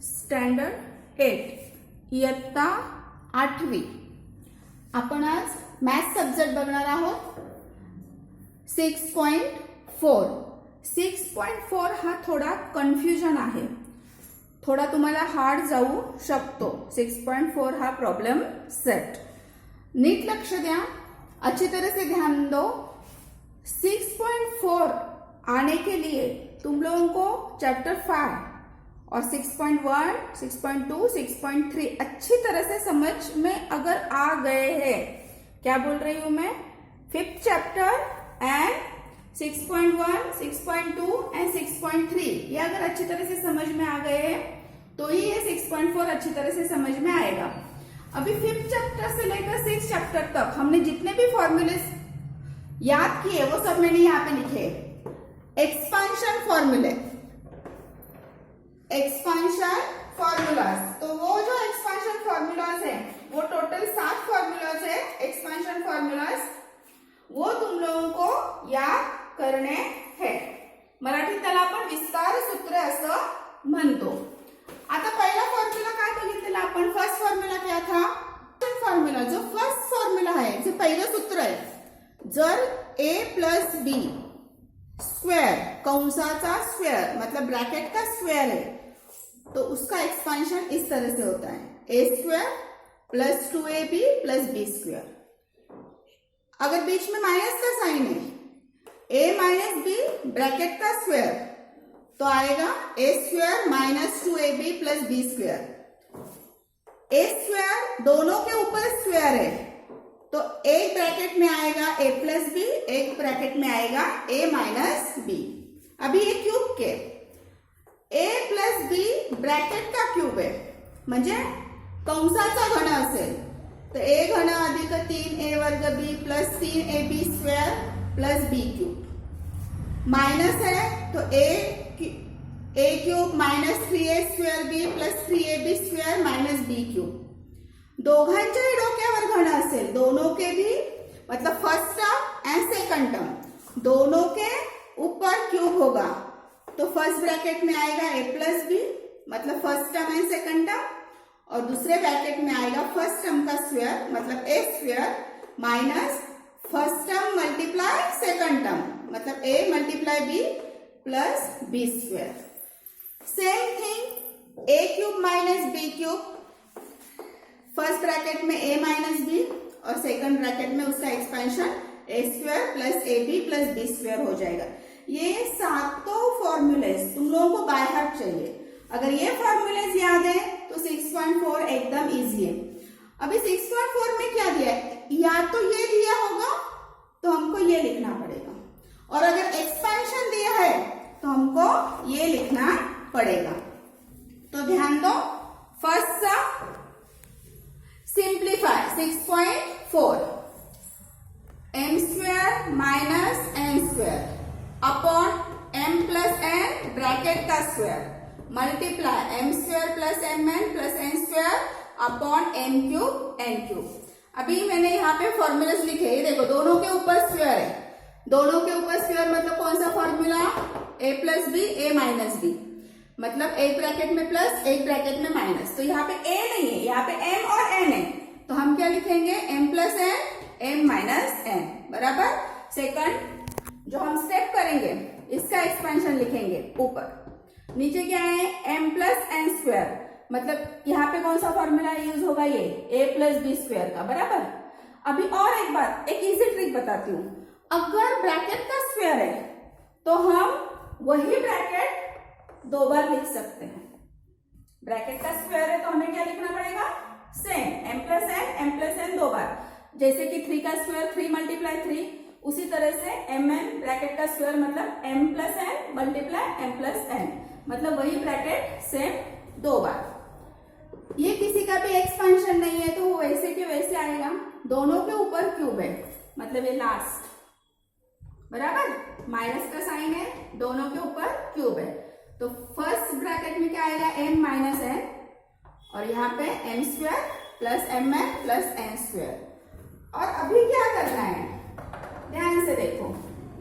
Standard 8 इयत्ता 8वी. आपण आज मॅथ्स सब्जेक्ट बघणार आहोत. 6.4. 6.4 हा थोडा कन्फ्युजन आहे, थोड़ा तुम्हाला हार्ड जाऊ शकतो. 6.4 हा प्रॉब्लम सेट. नीट लक्ष द्या, अच्छी तरह से ध्यान दो. 6.4 आने के लिए तुम लोगों को चैप्टर 5 और 6.1, 6.2, 6.3 अच्छी तरह से समझ में अगर आ गए हैं, क्या बोल रही हूं मैं, 5th चैप्टर एंड 6.1, 6.2 एंड 6.3 ये अगर अच्छी तरह से समझ में आ गए हैं तो ही ये 6.4 अच्छी तरह से समझ में आएगा. अभी 5th चैप्टर से लेकर 6th चैप्टर तक हमने जितने भी फॉर्मूले याद किए वो सब मैंने यहाँ पे लिखे. एक्सपांशन फॉर्मूले, एक्सपांशन फॉर्मूलाज. तो वो जो एक्सपांशन फॉर्मूलाज है वो टोटल 7 फॉर्मूलाज है. एक्सपांशन फॉर्मूलाज वो तुम लोगों को याद करणे है. मराठीत त्याला आपण विस्तार सूत्र असं म्हणतो. आता पहिला फॉर्म्युला काय बघितलेला आपण. फर्स्ट फॉर्म्युला क्या था, फॉर्म्युला जो फर्स्ट फॉर्म्युला आहे, जे पहिलं सूत्र आहे, जर a प्लस बी स्क्वायर, कंसाचा स्क्वायर मतलब ब्रैकेट का स्क्वायर है, तो उसका एक्सपांशन इस तरह से होता है, a square plus 2ab plus B square. अगर बीच में माइनस का साइन है, a माइनस बी ब्रैकेट का स्क्वायर, तो आएगा a square minus 2ab plus B square. a square दोनों के ऊपर स्क्वायर है, तो एक ब्रैकेट में आएगा a प्लस बी, एक ब्रैकेट में आएगा a माइनस बी. अभी ये क्यूब के a प्लस बी ब्रॅकेट का क्यूब आहे, म्हणजे कंसाचा घन असेल तर a घन अधिक 3a वर्ग b plus 3ab square plus b cube. Minus है तो a cube minus 3a square b plus 3ab square minus b cube. दोघांच्याही डोक्यावर घन असेल, दोनों के भी मतलब first term and second term, दोनों के ऊपर क्यूब होगा, तो फर्स्ट ब्रैकेट में आएगा a प्लस बी मतलब first term and second term, और दूसरे ब्रैकेट में आएगा फर्स्ट टर्म का स्क्वायर मतलब a square minus first term multiply second term मतलब a multiply b plus b square. Same thing a cube minus b cube, first bracket में a minus B और second bracket में उसका expansion a square plus ab plus b square हो जाएगा. ये सातों formulas तुम लोगों को बाय हार्ट चाहिए. अगर ये फॉर्मूलेज याद है तो 6.4 एकदम इजी है. अभी 6.4 में क्या दिया है, या तो ये दिया होगा तो हमको ये लिखना पड़ेगा, और अगर एक्सपेंशन दिया है तो हमको ये लिखना पड़ेगा. तो ध्यान दो. फर्स्ट सा simplify 6.4, m square minus n square upon m plus n bracket का square multiply m square plus mn plus n square upon n cube n cube. अभी मैंने यहाँ पे फॉर्मूलाज लिखे, ये देखो दोनों के ऊपर स्क्वायर है, दोनों के ऊपर स्क्वायर मतलब कौन सा formula, a plus B a minus B, मतलब एक ब्रैकेट में प्लस एक ब्रैकेट में माइनस. तो यहाँ पे a नहीं है, यहाँ पे m और n है, तो हम क्या लिखेंगे, m plus n m minus n बराबर. सेकंड जो हम स्टेप करेंगे इसका एक्सपेंशन लिखेंगे ऊपर. नीचे क्या है, m प्लस n स्क्वायर मतलब यहाँ पे कौन सा फॉर्मूला यूज होगा, ये a प्लस बी स्क्वायर का बराबर. अभी और एक बात, एक इजी ट्रिक बताती हूँ. अगर ब्रैकेट का स्क्वायर है तो हम वही ब्रैकेट दो बार लिख सकते हैं. ब्रैकेट का स्क्वायर है तो हमें क्या लिखना पड़ेगा, सेम m प्लस n दो बार. जैसे कि 3 का स्क्वायर 3 मल्टीप्लाई 3, उसी तरह से mn ब्रैकेट का स्क्वायर मतलब m plus n multiply m plus n मतलब वही ब्रैकेट सेम दो बार. ये किसी का भी एक्सपेंशन नहीं है तो वो वैसे के वैसे आएगा. दोनों के ऊपर क्यूब है मतलब ये लास्ट बराबर, माइनस का साइन है, दोनों के ऊपर क्यूब है, तो फर्स्ट ब्रैकेट में क्या आएगा, m माइनस n, और यहाँ पे m square plus mn plus n square. और अभी क्या करना है, ध्यान से देखो,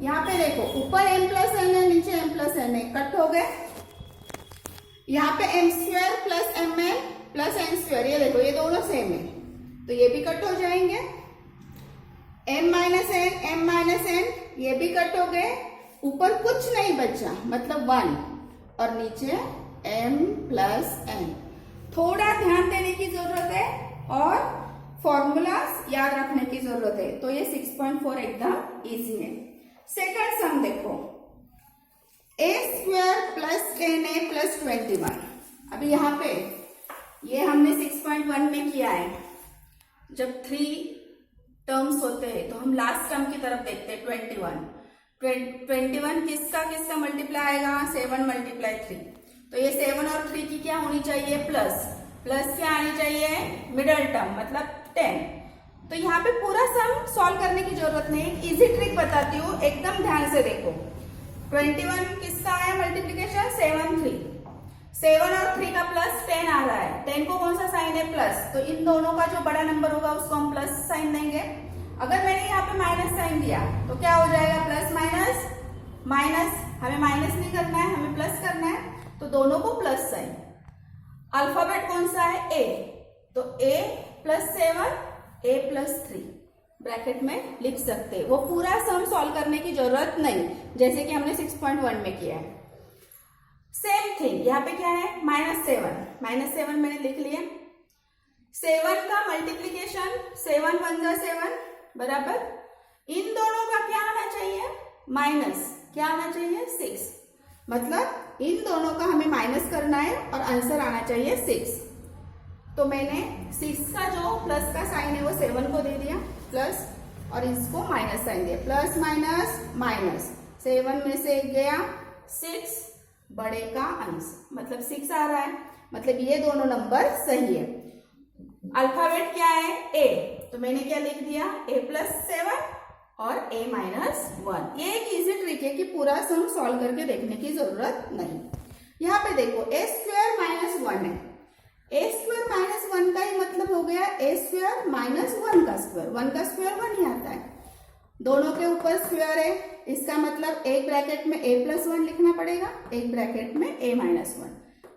यहाँ पे देखो ऊपर m प्लस n है, नीचे m प्लस n है, कट हो गए. यहाँ पे M square plus M N plus N square, ये देखो ये दोनों सेम है तो ये भी कट हो जाएंगे। एम माइनस एन ये भी कट हो गए, ऊपर कुछ नहीं बचा मतलब 1 और नीचे m प्लस n। थोड़ा ध्यान देने की जरूरत है और फॉर्मूलाज याद रखने की जरूरत है, तो ये 6.4 एकदम इजी है। सेकंड सम देखो, a square plus 10a plus 21। अभी यहाँ पे ये हमने 6.1 में किया है, जब 3 टर्म्स होते हैं तो हम लास्ट टर्म की तरफ देखते हैं 21 किसका किसका मल्टीप्लाई आएगा 7 मल्टीप्लाई 3, तो ये 7 और 3 की क्या होनी चाहिए प्लस क्या आनी चाहिए मिडल टर्म मतलब 10। तो यहाँ पे पूरा सम सॉल्व करने की जरूरत नहीं, एक इजी ट्रिक बताती हूँ, एकदम ध्यान से देखो। 21 किसका आया मल्टीप्लीकेशन 7 और 3 का प्लस 10 आ रहा है, 10 को कौन सा साइन है प्लस, तो इन दोनों का जो बड़ा नंबर होगा उसको हम प्लस साइन देंगे। अगर मैंने यहाँ पे माइनस साइन दिया तो क्या हो जाएगा प्लस माइनस माइनस, हमें माइनस नहीं करना है हमें प्लस करना है, तो दोनों को प्लस साइन। अल्फाबेट कौन सा है ए, तो a plus 7 a plus 3 bracket में लिख सकते हैं। वो पूरा सम सॉल्व करने की जरूरत नहीं जैसे कि हमने 6.1 में किया है। सेम थिंग यहाँ पे क्या है -7 मैंने लिख लिया। 7 का मल्टीप्लीकेशन 7 1 जा 7 बराबर, इन दोनों का क्या आना चाहिए माइनस, क्या आना चाहिए 6, मतलब इन दोनों का हमें माइनस करना है और आंसर आना चाहिए 6। तो मैंने 6 का जो प्लस का साइन है वो 7 को दे दिया प्लस और इसको माइनस साइन दिया, प्लस माइनस माइनस, 7 में से 1 गया 6, बड़े का अंश मतलब 6 आ रहा है, मतलब ये दोनों नंबर सही है। अल्फाबेट क्या है a, तो मैंने क्या लिख दिया a प्लस 7 और a माइनस 1। ये एक इजी ट्रिक है कि पूरा सम सॉल्व करके देखने की जरूरत नहीं। यहाँ पे देखो a स्क्वायर माइनस 1 है, a स्क्वायर माइनस 1 का ही मतलब हो गया a स्क्वायर माइनस 1 का स्क्वायर, 1 का स्क्वायर 1 ही आता है, दोनों के ऊपर स्क्वायर है, इसका मतलब एक ब्रैकेट में a प्लस 1 लिखना पड़ेगा, एक ब्रैकेट में a माइनस 1।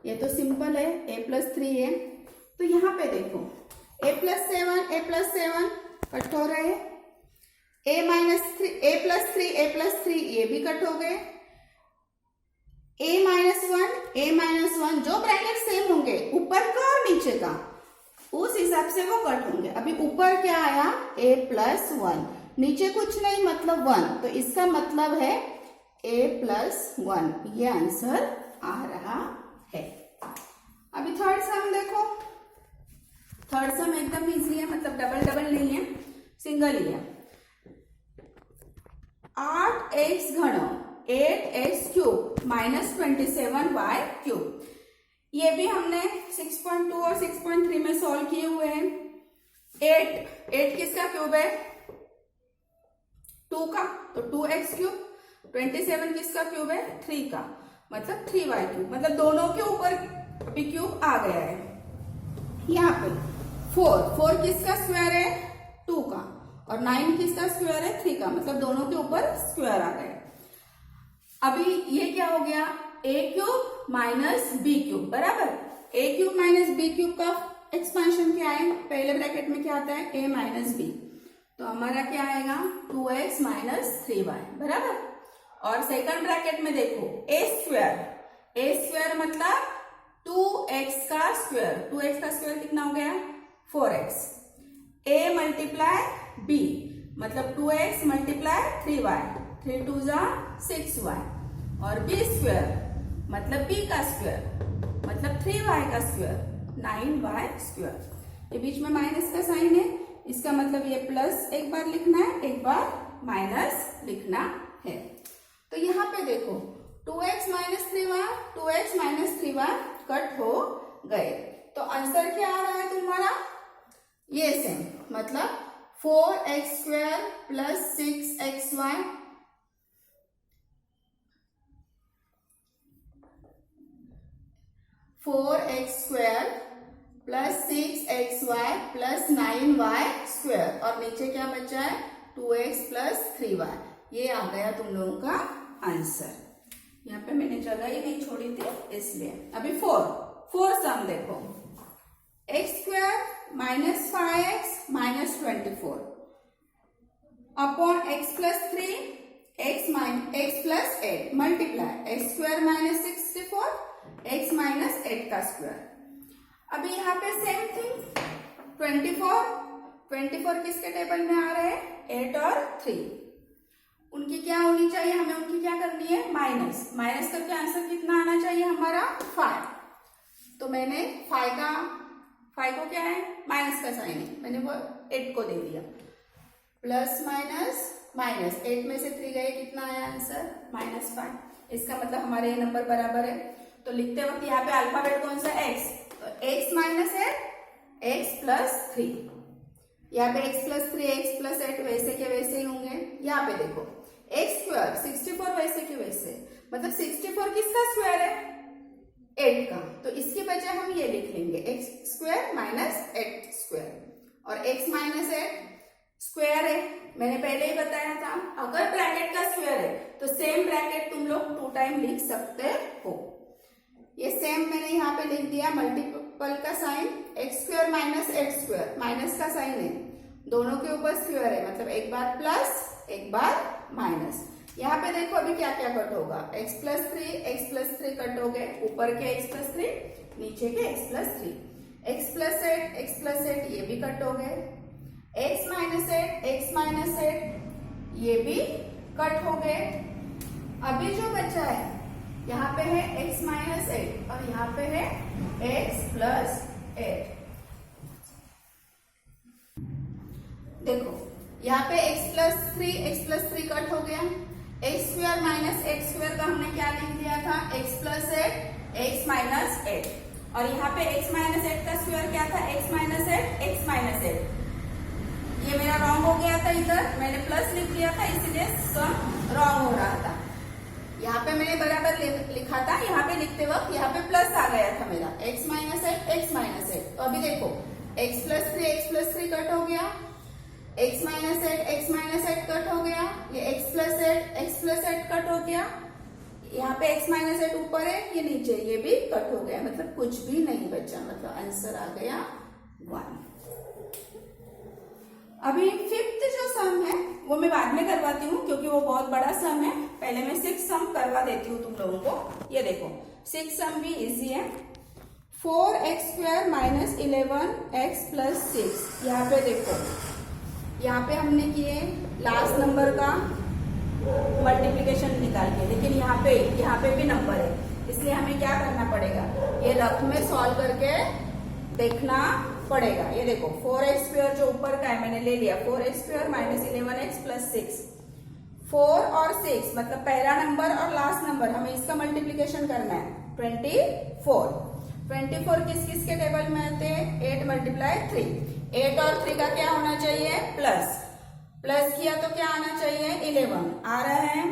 ये तो सिंपल है, a प्लस 3 है। तो यहाँ पे देखो a प्लस 7 कट हो रहे हैं, a प्लस 3 ये भी कट हो गए, a माइनस 1 जो ब्रैकेट सेम होंगे ऊपर का और नीचे का उस हिसाब से वो कट होंगे। अभी ऊपर क्या आया a प्लस 1, नीचे कुछ नहीं मतलब 1, तो इसका मतलब है a प्लस 1, ये आंसर आ रहा है। अभी थर्ड सम देखो, थर्ड सम एकदम इजी है, मतलब डबल नहीं है सिंगल ही है। 8x घन 8x cube minus 27y cube, ये भी हमने 6.2 और 6.3 में सॉल्व किए हुए हैं। 8 किसका क्यूब है 2 का, तो 2x क्यूब, 27 किसका क्यूब है 3 का, मतलब 3y क्यूब, मतलब दोनों के ऊपर अभी क्यूब आ गया है। यहाँ पे 4 किसका स्क्वायर है 2 का और 9 किसका स्क्वायर है 3 का, मतलब दोनों के ऊपर स्क्वायर आ गए। अभी ये क्या हो गया a cube minus B cube बराबर, a cube minus B cube का एक्सपेंशन क्या है, पहले ब्रैकेट में क्या आता है a माइनस बी, तो हमारा क्या आएगा 2x माइनस 3y बराबर। और सेकंड ब्रैकेट में देखो a स्क्वायर मतलब 2x का स्क्वायर, 2x का स्क्वायर कितना हो गया 4x, a मल्टीप्लाई b मतलब 2x मल्टीप्लाई 3y, 3 2 जा 6y, और b स्क्वायर मतलब b का स्क्वायर मतलब 3y का स्क्वायर 9y स्क्वायर। ये बीच में माइनस का साइन है, इसका मतलब ये प्लस एक बार लिखना है, एक बार माइनस लिखना है। तो यहाँ पे देखो 2x माइनस 3y कट हो गए, तो आंसर क्या आ रहा है तुम्हारा ये सेम, मतलब 4x square plus 6xy plus 6xy plus 9y square, और नीचे क्या बचा है 2x प्लस 3y, ये आ गया तुम लोगों का आंसर। यहाँ पे मैंने जगह ही नहीं छोड़ी थी इसलिए। अभी फोर सम देखो, x square minus 5x minus 24 upon x plus 3 x plus 8 multiply x square minus 64 x minus 8 का स्क्वायर। अभी यहाँ पे सेम थिंग 24 किसके टेबल में आ रहे हैं, 8 और 3, उनकी क्या होनी चाहिए, हमें उनकी क्या करनी है, माइनस करके आंसर कितना आना चाहिए हमारा 5। तो मैंने 5 को क्या है, माइनस का साइन है, मैंने वो 8 को दे दिया, प्लस माइनस 8 में से 3 गए, कितना आया आंसर -5। इसका मतलब हमारे ये नंबर बराबर है। तो लिखते वक्त यहाँ पे अल्फाबेट कौन सा, x, तो x माइनस है x प्लस 3, यहाँ पे x प्लस 3 x प्लस 8 वैसे के वैसे ही होंगे। यहाँ पे देखो x स्क्वायर 64 वैसे के वैसे, मतलब 64 किसका स्क्वायर है, 8 का, तो इसकी बजाय हम ये लिख लेंगे x स्क्वायर माइनस 8 स्क्वायर, और x माइनस 8 स्क्वायर है, मैंने पहले ही बताया था अगर ब्रैकेट का स्क्वायर है तो सेम ब्रैकेट तुम लोग 2 टाइम लिख सकते हो। ये सेम मैंने यहाँ पे लिख दिया, मल्टीपल का sign, X square minus 8 square, minus का साइन है, दोनों के ऊपर स्क्वायर है, मतलब एक बार प्लस एक बार माइनस। यहाँ पे देखो अभी क्या क्या कट होगा, x प्लस 3 कट हो गए, ऊपर के x प्लस 3 नीचे के x प्लस 3, x प्लस 8 ये भी कट हो गए, x माइनस 8 ये भी कट हो गए। अभी जो बचा है यहाँ पे है x माइनस 8 और यहाँ पे है x प्लस 8। देखो यहाँ पे x प्लस 3 कट हो गया, एक्स स्क्वायर माइनस 8 स्क्वायर का हमने क्या लिख दिया था, x प्लस 8 x माइनस 8, और यहाँ पे x माइनस 8 का स्क्वायर क्या था, x माइनस 8 x माइनस 8। ये मेरा रॉन्ग हो गया था, इधर मैंने प्लस लिख दिया था इसलिए सम रॉन्ग हो रहा था। यहाँ पे मैंने बराबर लिखा था, यहाँ पे लिखते वक्त यहाँ पे प्लस आ गया था मेरा, x माइनस 8। तो अभी देखो x प्लस 3 कट हो गया, x माइनस 8 कट हो गया, ये x प्लस 8 कट हो गया, यहाँ पे x माइनस 8 ऊपर है, ये नीचे ये भी कट हो गया, मतलब कुछ भी नहीं बचा, मतलब आंसर आ गया 1। अभी फिफ्थ जो सम है वो मैं बाद में करवाती हूँ क्योंकि वो बहुत बड़ा सम है, पहले मैं 6 सम करवा देती हूँ तुम लोगों को। ये देखो 6 सम भी इजी है, 4x square minus 11x plus 6। यहाँ पे देखो, यहाँ पे हमने किए लास्ट नंबर का मल्टीप्लिकेशन निकाल के, लेकिन यहाँ पे भी नंबर है, इसलिए हमें क्या करना पड़ेगा, ये रफ में सॉल्व करके देखना पड़ेगा। ये देखो 4x स्क्वायर जो ऊपर का है मैंने ले लिया, 4x square minus 11x plus 6, 4 और 6 मतलब पहला नंबर और लास्ट नंबर, हमें इसका मल्टीप्लिकेशन करना है 24 किस किस के टेबल में आते हैं, 8 मल्टीप्लाई 3, 8 और 3 का क्या होना चाहिए, प्लस किया तो क्या आना चाहिए, 11 आ रहा है।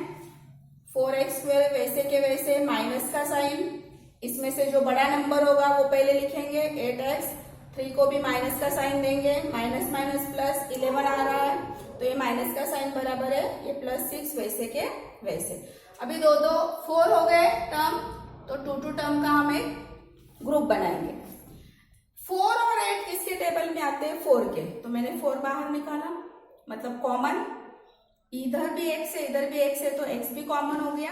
4x स्क्वायर वैसे के वैसे माइनस का साइन, इसमें से जो बड़ा नंबर होगा वो पहले लिखेंगे 8x, 3 को भी माइनस का साइन देंगे, माइनस माइनस प्लस 11 आ रहा है, तो ये माइनस का साइन बराबर है ये प्लस 6 वैसे के वैसे। अभी 4 हो गए टर्म, तो 2 टर्म का हम एक ग्रुप बनाएंगे। 4 और 8 किसके टेबल में आते हैं, 4 के, तो मैंने 4 बाहर निकाला, मतलब कॉमन, इधर भी x है इधर भी x है तो x भी कॉमन हो गया।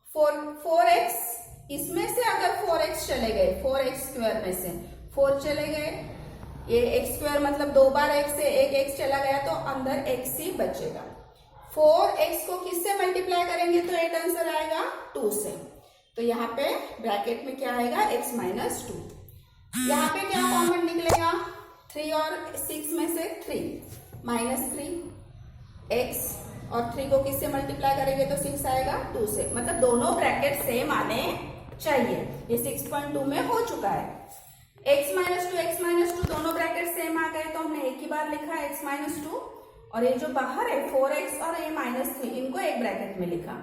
4x, इसमें से अगर 4x चले गए, 4x स्क्वायर में से 4 चले गए, ये x स्क्वायर मतलब 2 बार x से एक x चला गया तो अंदर x ही बचेगा। 4x को किससे मल्टीप्लाई करेंगे तो 8 आंसर आएगा 2 से, तो यहाँ पे ब्रैकेट में क्या आएगा, x माइनस 2। यहाँ पे क्या कॉमन निकलेगा, 3 और 6 में से 3 माइनस 3x, और 3 को किससे मल्टीप्लाई करेंगे तो 6 आएगा 2 से, मतलब दोनों ब्रैकेट सेम आने चाहिए। ये 6.2 में हो चुका है। x माइनस 2 दोनों ब्रैकेट सेम आ गए, तो हमने एक ही बार लिखा x माइनस 2, और ये जो बाहर है 4x और ये -3 इनको एक ब्रैकेट में लिखा,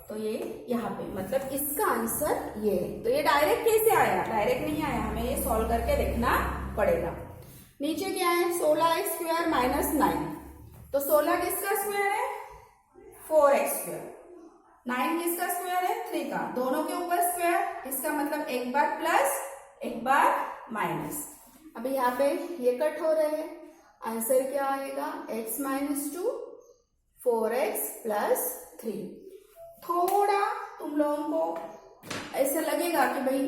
तो ये यहाँ पे मतलब इसका आंसर ये है। तो ये डायरेक्ट कैसे आया, डायरेक्ट नहीं आया, हमें ये सॉल्व करके देखना पड़ेगा। नीचे क्या है, 16x स्क्वायर माइनस 9, तो 16 किसका स्क्वायर है, 4x स्क्वायर, 9 किसका स्क्वायर है? 3 का। दोनों के ऊपर स्क्वायर, इसका मतलब एक बार प्लस एक बार माइनस। अभी यहाँ पे ये कट हो रहे हैं, आंसर क्या आएगा? x minus 2 4x plus 3। थोड़ा तुम लोगों को ऐसा लगेगा कि भाई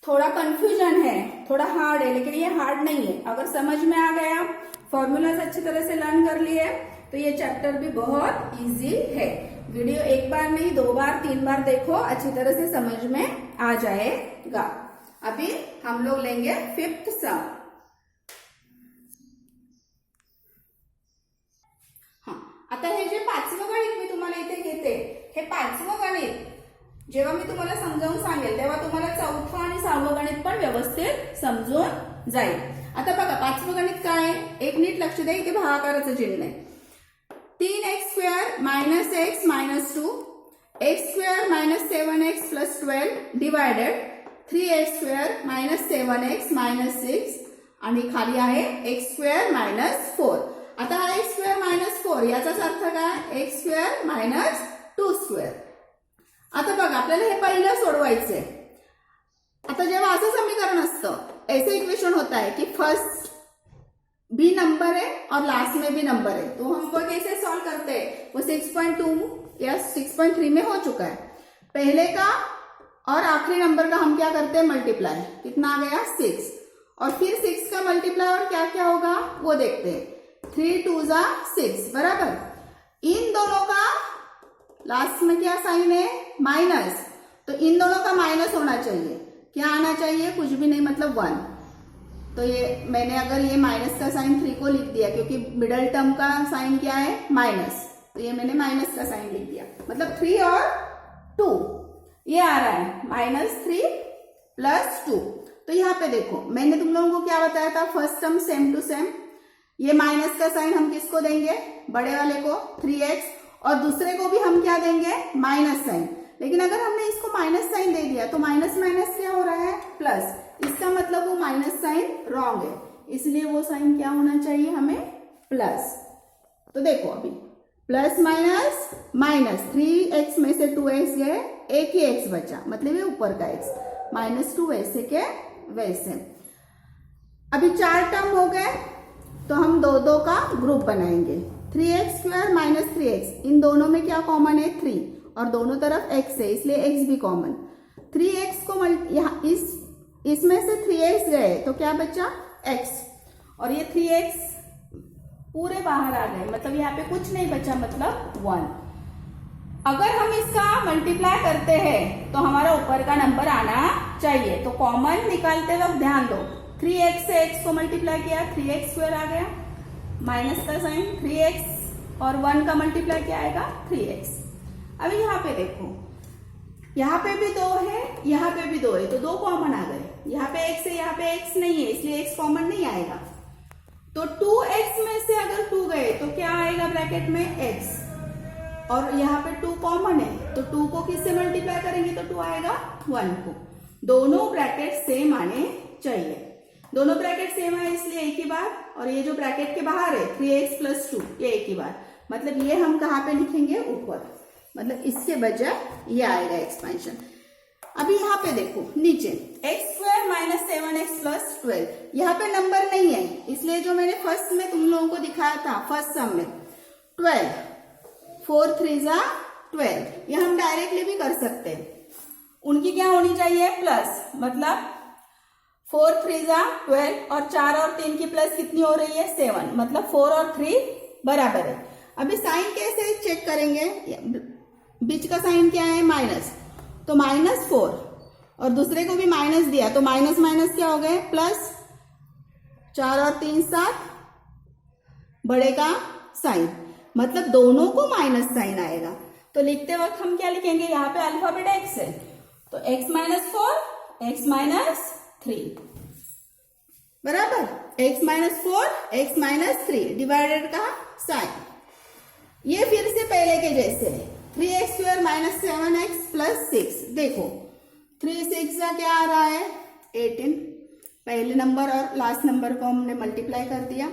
थोड़ा कंफ्यूजन है, थोड़ा हार्ड है, लेकिन ये हार्ड नहीं है। अगर समझ में आ गया, फॉर्मूलाज अच्छी तरह से लर्न कर लिए, तो ये चैप्टर भी बहुत इजी है। वीडियो एक बार नहीं 2 बार 3 बार देखो, अच्छी तरह से समझ में आ जाएगा। अभी हम लोग लेंगे 5th सम। आता हे जे 5वं गणित मी तुम्हाला इथे घेते, हे 5वं गणित जेव्हा मी तुम्हाला समजावून सांगेल तेव्हा तुम्हाला 4थं आणि 6वं गणित पण व्यवस्थित समजून जाईल। आता बघा 5वं गणित काय आहे, एक नीट लक्ष द्या, इथे भागाकाराचं चिन्ह आहे। 3x square minus x minus 2 x square minus 7x plus 12 divided 3x square minus 7x minus 6 आणि खाली आहे एक्स स्क्वेअर मायनस 4। आता हा एक्स स्क्वेअर मायनस 4 याचाच अर्थ काय? X square minus 2 square. आता बघा आपल्याला हे पहिलं सोडवायचंय। आता जेव्हा असं समीकरण असतं, ऐसे इक्वेशन होता है कि फर्स्ट भी नंबर है और लास्ट में भी नंबर है, तो हमको कैसे सॉल्व करते हैं? वो 6.2 या 6.3 में हो चुका है। पहले का और आखिरी नंबर का हम क्या करते हैं? मल्टीप्लाई। कितना आ गया? 6। और फिर 6 का मल्टीप्लाई और क्या क्या होगा वो देखते हैं। 3 2 जा 6 बराबर। इन दोनों का लास्ट में क्या साइन है? माइनस। तो इन दोनों का माइनस होना चाहिए। क्या आना चाहिए? कुछ भी नहीं, मतलब 1। तो ये मैंने अगर ये माइनस का साइन 3 को लिख दिया, क्योंकि मिडल टर्म का साइन क्या है? माइनस, तो ये मैंने माइनस का साइन लिख दिया, मतलब 3 और 2 ये आ रहा है, -3 प्लस 2। तो यहाँ पे देखो मैंने तुम लोगों को क्या बताया था? First term same to same, ये माइनस का साइन हम किसको देंगे? बड़े वाले को 3x, और दूसरे को भी हम क्या देंगे? Minus sign. लेकिन अगर हमने इसको माइनस साइन दे दिया तो माइनस माइनस क्या हो रहा है? प्लस। इसका मतलब वो माइनस साइन रॉन्ग है, इसलिए वो साइन क्या होना चाहिए हमें? प्लस। तो देखो अभी प्लस माइनस माइनस, 3x में से 2x गए, एक ही x बचा, मतलब ये ऊपर का x, -2 वैसे के वैसे। अभी 4 टर्म हो गए, तो हम 2 का ग्रुप बनाएंगे। 3x स्क्वायर माइनस 3x, इन दोनों में क्या कॉमन है? 3, और दोनों तरफ x है इसलिए x भी कॉमन। 3x को यहाँ इसमें से 3x गए तो क्या बचा? x, और ये 3x पूरे बाहर आ गए, मतलब यहाँ पे कुछ नहीं बचा, मतलब 1। अगर हम इसका मल्टीप्लाई करते हैं तो हमारा ऊपर का नंबर आना चाहिए। तो कॉमन निकालते वक्त ध्यान दो, 3x से x को मल्टीप्लाई किया, 3x स्क्वायर आ गया, माइनस का साइन 3x और 1 का मल्टीप्लाई क्या आएगा? 3x। अभी यहाँ पे देखो, यहाँ पे भी 2 है, यहाँ पे भी 2 है, तो 2 कॉमन आ गए। यहाँ पे x है, यहाँ पे x नहीं है, इसलिए x कॉमन नहीं आएगा। तो 2x में से अगर 2 गए तो क्या आएगा ब्रैकेट में? x, और यहाँ पे 2 कॉमन है, तो 2 को किससे मल्टीप्लाई करेंगे तो 2 आएगा 1 को। दोनों ब्रैकेट सेम आने चाहिए। दोनों ब्रैकेट सेम है इसलिए एक ही बार, और ये जो ब्रैकेट के बाहर है 3x प्लस 2 ये एक ही बार, मतलब ये हम कहाँ पे लिखेंगे? ऊपर, मतलब इसके बजाय ये आएगा एक्सपेंशन। अभी यहाँ पे देखो नीचे x square minus 7x plus 12, यहाँ पे नंबर नहीं है, इसलिए जो मैंने फर्स्ट में तुम लोगों को दिखाया था फर्स्ट सम में 12, 4 3 जा 12, ये हम डायरेक्टली भी कर सकते हैं। उनकी क्या होनी चाहिए? प्लस, मतलब 4 3 जा 12, और 4 और 3 की प्लस कितनी हो रही है? 7, मतलब 4 और 3 बराबर है। अभी साइन कैसे चेक करेंगे? बीच का साइन क्या है? माइनस, तो -4, और दूसरे को भी माइनस दिया तो माइनस माइनस क्या हो गए? प्लस। 4 और 3 7, बड़े का साइन, मतलब दोनों को माइनस साइन आएगा। तो लिखते वक्त हम क्या लिखेंगे? यहाँ पे अल्फाबेट x है, तो x - 4 x - 3 बराबर, x - 4 x - 3 डिवाइडेड का साइन। ये फिर से पहले के जैसे है, 3x square minus 7x plus 6। देखो 3 6 का क्या आ रहा है? 18। पहले नंबर और लास्ट नंबर को हमने मल्टीप्लाई कर दिया।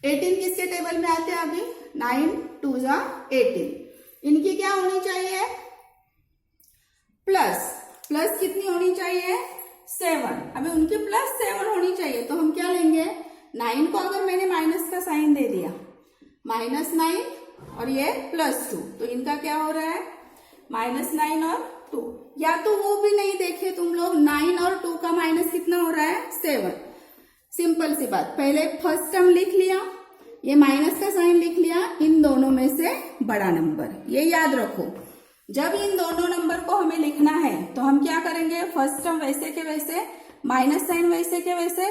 18 किसके टेबल में आते हैं? अभी 9 2 जा 18। इनकी क्या होनी चाहिए, प्लस। प्लस कितनी होनी चाहिए, 7। अभी उनकी प्लस 7 होनी चाहिए, तो हम क्या लेंगे, 9 को अगर मैंने माइनस का साइन दे दिया, -9 और ये +2, तो इनका क्या हो रहा है, -9 और 2। या तो वो भी नहीं देखे तुम लोग, 9 और 2 का माइनस कितना हो रहा है, 7। सिंपल सी बात, पहले फर्स्ट टर्म लिख लिया, ये माइनस का साइन लिख लिया, इन दोनों में से बड़ा नंबर, ये याद रखो। जब इन दोनों नंबर को हमें लिखना है तो हम क्या करेंगे, फर्स्ट टर्म वैसे के वैसे, माइनस साइन वैसे के वैसे,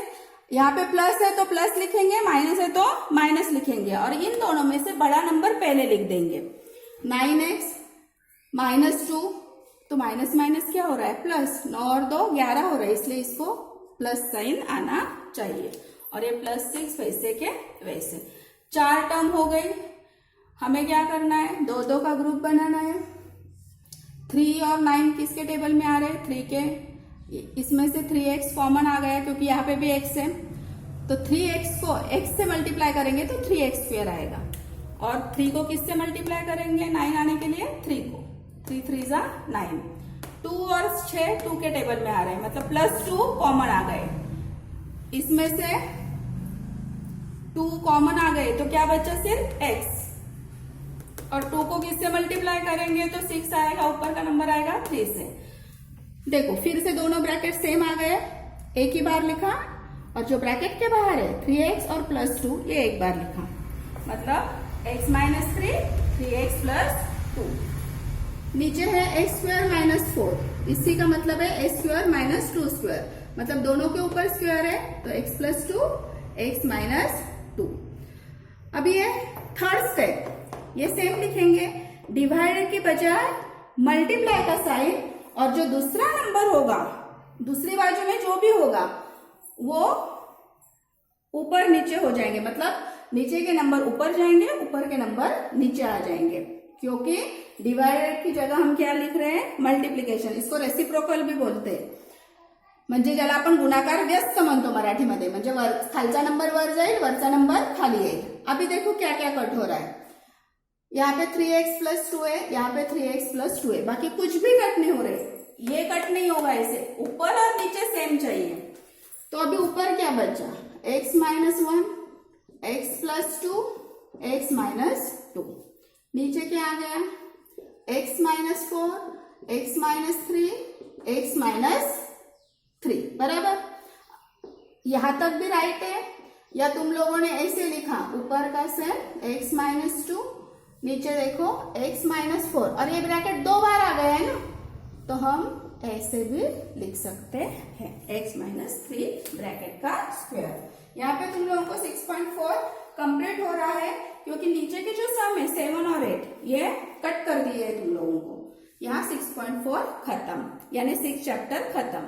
यहाँ पे प्लस है तो प्लस लिखेंगे, माइनस है तो माइनस लिखेंगे, और इन दोनों में से बड़ा नंबर पहले लिख देंगे। 9x -2, तो माइनस माइनस क्या हो रहा है, प्लस। 9 और 2 11 हो रहा है, इसलिए इसको प्लस साइन आना चाहिए, और ये +6 वैसे के वैसे। 4 टर्म हो गई, हमें क्या करना है, 2-2 का ग्रुप बनाना है। 3 और 9 किसके टेबल में आ रहे हैं, 3 के, इसमें से 3x कॉमन आ गया क्योंकि यहाँ पे भी x है, तो 3x को x से मल्टीप्लाई करेंगे तो 3x² आएगा, और 3 को किससे मल्टीप्लाई करेंगे 9 आने के लिए, 3 को, 3 3 जा 9। 2 और 6 2 के टेबल में आ रहे हैं, मतलब +2 कॉमन आ गए, इसमें से 2 कॉमन आ गए, तो क्या बचा, सिर्फ x, और 2 को किससे मल्टीप्लाई करेंगे तो 6 आएगा, ऊपर का नंबर आएगा 3 से। देखो फिर से दोनों ब्रैकेट सेम आ गए, एक ही बार लिखा, और जो ब्रैकेट के बाहर है 3x और +2 ये एक बार लिखा, मतलब x - 3 3x + 2। नीचे है x² - 4, इसी का मतलब है x² - 2², मतलब दोनों के ऊपर स्क्वायर है, तो x + 2 x - 2। अब ये थर्ड स्टेप, ये सेम लिखेंगे, डिवाइडेड के बजाय मल्टीप्लाई का साइन, और जो दूसरा नंबर होगा, दूसरी बाजू में जो भी होगा वो ऊपर नीचे हो जाएंगे, मतलब नीचे के नंबर ऊपर जाएंगे, ऊपर के नंबर नीचे आ जाएंगे, क्योंकि डिवाइडेड की जगह हम क्या लिख रहे हैं, मल्टिप्लिकेशन। इसको रेसिप्रोकल भी बोलते हैं, म्हणजे ज्याला आपण गुणाकार व्यस्त म्हणतो मराठीमध्ये, म्हणजे खालचा नंबर वर जाईल, वरचा नंबर खाली येईल। अभी देखो क्या क्या कट हो रहा है, यहाँ पे 3x + 2 है, यहाँ पे 3x + 2 है, बाकी कुछ भी कट नहीं हो रहे, ये कट नहीं होगा, ऐसे ऊपर और नीचे सेम चाहिए। तो अभी ऊपर क्या बचा, x - 1 x + 2 x - 2, नीचे क्या आ गया, x - 4 x - 3 x - 3, बराबर। यहां तक भी राइट है, या तुम लोगों ने ऐसे लिखा, ऊपर का सेम x - 2, नीचे देखो x - 4, और ये ब्रैकेट 2 बार आ गया है ना, तो हम ऐसे भी लिख सकते हैं, x - 3 ब्रैकेट का स्क्वायर। यहाँ पे तुम लोगों को 6.4 कंप्लीट हो रहा है, क्योंकि नीचे के जो सम है 7 और 8 ये कट कर दिए है तुम लोगों को। यहाँ 6.4 खत्म, यानी 6 चैप्टर खत्म।